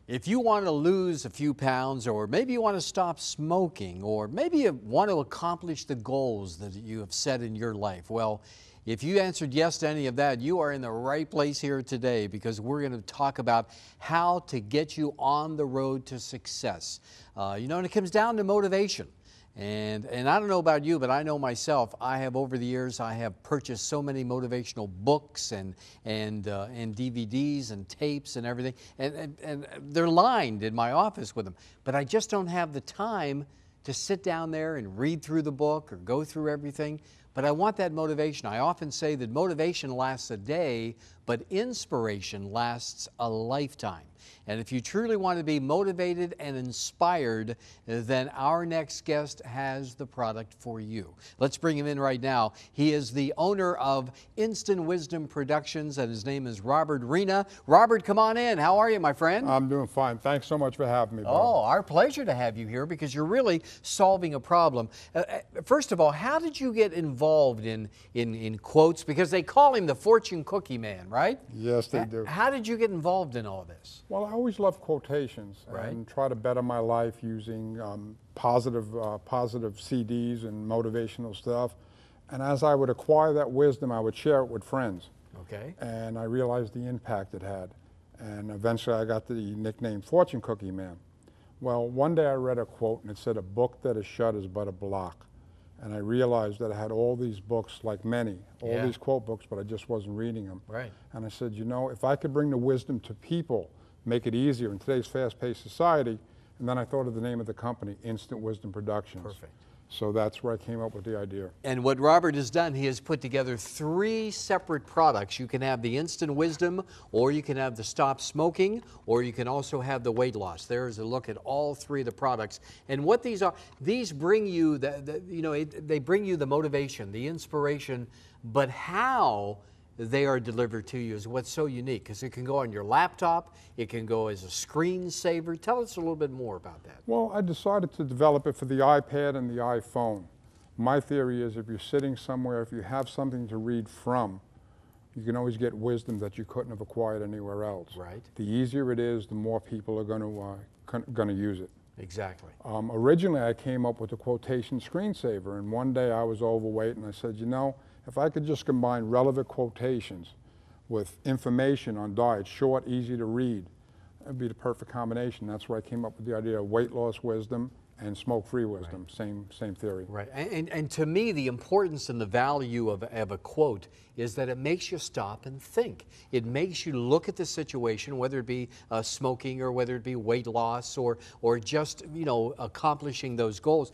If you want to lose a few pounds, or maybe you want to stop smoking, or maybe you want to accomplish the goals that you have set in your life, well, if you answered yes to any of that, you are in the right place here today, because we're going to talk about how to get you on the road to success. And it comes down to motivation. And I don't know about you, but I know myself, I have over the years, I have purchased so many motivational books and DVDs and tapes and everything, and they're lined in my office with them. But I just don't have the time to sit down there and read through the book or go through everything. But I want that motivation. I often say that motivation lasts a day, but inspiration lasts a lifetime. And if you truly want to be motivated and inspired, then our next guest has the product for you. Let's bring him in right now. He is the owner of Instant Wisdom Productions, and his name is Robert Rena. Robert, come on in. How are you, my friend? I'm doing fine. Thanks so much for having me, Bob. Oh, our pleasure to have you here, because you're really solving a problem. First of all, how did you get involved in quotes? Because they call him the fortune cookie man, right? Yes, they do. How did you get involved in all this? Well, I always love quotations and try to better my life using positive CDs and motivational stuff. And as I would acquire that wisdom, I would share it with friends. Okay. And I realized the impact it had. And eventually I got the nickname Fortune Cookie Man. Well, one day I read a quote, and it said, "A book that is shut is but a block." And I realized that I had all these books, like many, all these quote books, but I just wasn't reading them. Right. And I said, if I could bring the wisdom to people, make it easier in today's fast-paced society. And then I thought of the name of the company, Instant Wisdom Productions. Perfect. So that's where I came up with the idea. And what Robert has done, he has put together 3 separate products. You can have the Instant Wisdom, or you can have the Stop Smoking, or you can also have the weight loss. There's a look at all 3 of the products. And what these are, these bring you they bring you the motivation, the inspiration, but how they are delivered to you is what's so unique, because it can go on your laptop, it can go as a screensaver. Tell us a little bit more about that. Well, I decided to develop it for the iPad and the iPhone. My theory is, if you're sitting somewhere, if you have something to read from, you can always get wisdom that you couldn't have acquired anywhere else. Right. The easier it is, the more people are going to use it. Exactly. Originally, I came up with a quotation screensaver, and one day I was overweight, and I said, if I could just combine relevant quotations with information on diet, short, easy to read, that'd be the perfect combination. That's where I came up with the idea of weight loss wisdom and smoke-free wisdom. Right. Same theory. Right. And to me, the importance and the value of a quote is that it makes you stop and think. It makes you look at the situation, whether it be smoking, or whether it be weight loss, or just accomplishing those goals.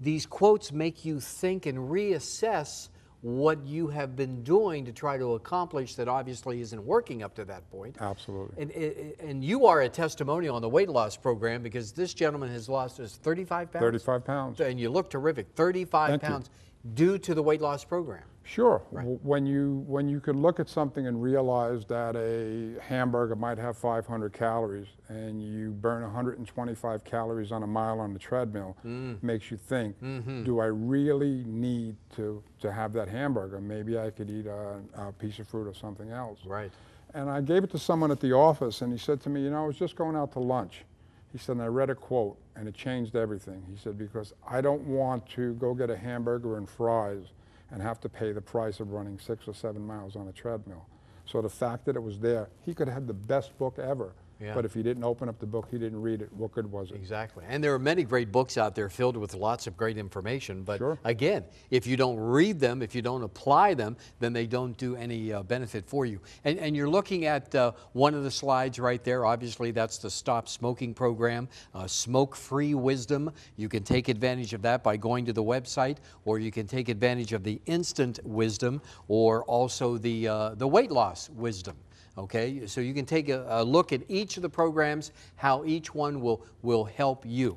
These quotes make you think and reassess what you have been doing to try to accomplish that obviously isn't working up to that point. Absolutely. And you are a testimonial on the weight loss program, because this gentleman has lost 35 pounds? 35 pounds. And you look terrific. 35 pounds due to the weight loss program. Sure. Right. When you can look at something and realize that a hamburger might have 500 calories and you burn 125 calories on a mile on the treadmill, makes you think, do I really need to have that hamburger? Maybe I could eat a piece of fruit or something else. Right. And I gave it to someone at the office, and he said to me, I was just going out to lunch. He said, and I read a quote, and it changed everything. He said, because I don't want to go get a hamburger and fries and have to pay the price of running 6 or 7 miles on a treadmill. So the fact that it was there, he could have had the best book ever. Yeah. But if he didn't open up the book, he didn't read it, what good was it? Exactly. And there are many great books out there filled with lots of great information. But sure. Again, if you don't read them, if you don't apply them, then they don't do any benefit for you. And you're looking at one of the slides right there. Obviously, that's the Stop Smoking program, Smoke-Free Wisdom. You can take advantage of that by going to the website, or you can take advantage of the Instant Wisdom, or also the Weight Loss Wisdom. Okay, so you can take a look at each of the programs, how each one will help you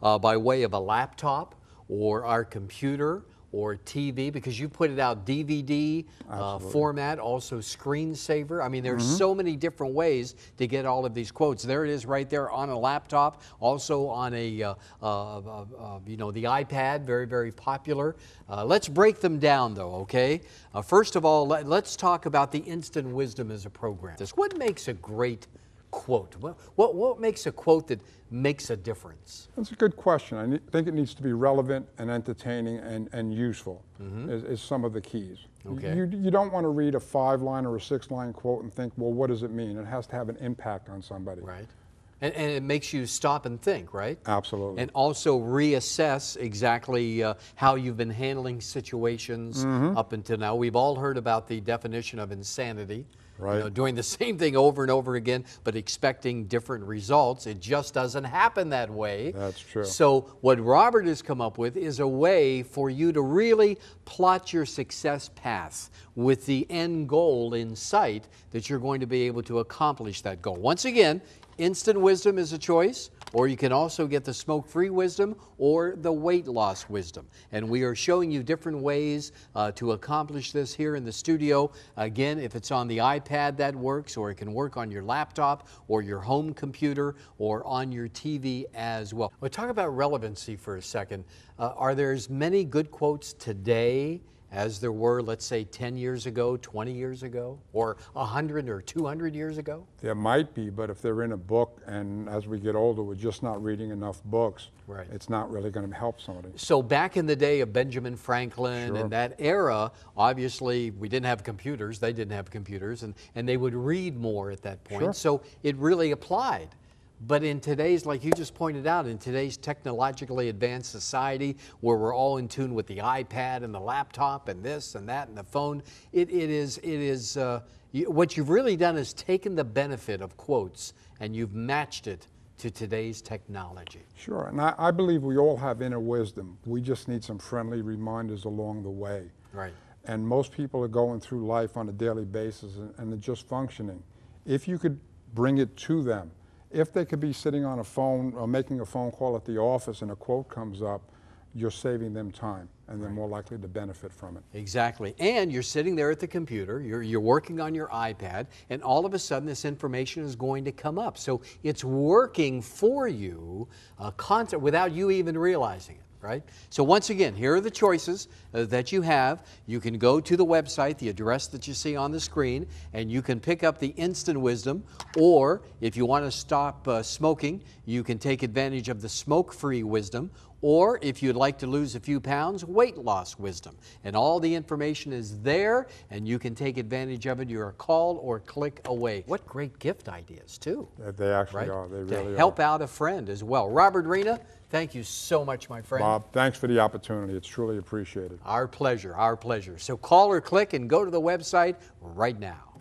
by way of a laptop or our computer or TV, because you put it out DVD format, also screensaver. I mean, there's so many different ways to get all of these quotes. There it is right there on a laptop, also on a the iPad, very, very popular. Let's break them down though, okay? First of all, let's talk about the Instant Wisdom as a program. What makes a great quote? What makes a quote that makes a difference? That's a good question. I think it needs to be relevant and entertaining and useful is some of the keys. Okay. You don't want to read a 5-line or a 6-line quote and think, well, what does it mean? It has to have an impact on somebody. Right. And it makes you stop and think, right? Absolutely. And also reassess exactly how you've been handling situations up until now. We've all heard about the definition of insanity. Right. You know, doing the same thing over and over again, but expecting different results. It just doesn't happen that way. That's true. So what Robert has come up with is a way for you to really plot your success path with the end goal in sight that you're going to be able to accomplish that goal. Once again, instant wisdom is a choice, or you can also get the smoke-free wisdom or the weight loss wisdom. And we are showing you different ways to accomplish this here in the studio. Again, if it's on the iPad, that works, or it can work on your laptop or your home computer or on your TV as well. We'll talk about relevancy for a second. Are there as many good quotes today as there were, let's say, 10 years ago, 20 years ago, or 100 or 200 years ago? There might be, but if they're in a book, and as we get older, we're just not reading enough books, right, it's not really going to help somebody. So back in the day of Benjamin Franklin Sure. and that era, obviously we didn't have computers, they didn't have computers, and they would read more at that point. Sure. So it really applied. But in today's, like you just pointed out, in today's technologically advanced society where we're all in tune with the iPad and the laptop and this and that and the phone, what you've really done is taken the benefit of quotes and you've matched it to today's technology. Sure, and I believe we all have inner wisdom. We just need some friendly reminders along the way. Right. And most people are going through life on a daily basis and they're just functioning. If you could bring it to them, if they could be sitting on a phone or making a phone call at the office and a quote comes up, you're saving them time and they're more likely to benefit from it. Exactly. And you're sitting there at the computer, you're working on your iPad, and all of a sudden this information is going to come up. So it's working for you without you even realizing it. Right? So once again, here are the choices that you have. You can go to the website, the address that you see on the screen, and you can pick up the instant wisdom, or if you want to stop smoking, you can take advantage of the smoke-free wisdom, or if you'd like to lose a few pounds, weight loss wisdom. And all the information is there, and you can take advantage of it. You're a call or click away. What great gift ideas, too. They actually right? are. They really are. To help out a friend as well. Robert Rena, thank you so much, my friend. Bob, thanks for the opportunity. It's truly appreciated. Our pleasure, our pleasure. So call or click and go to the website right now.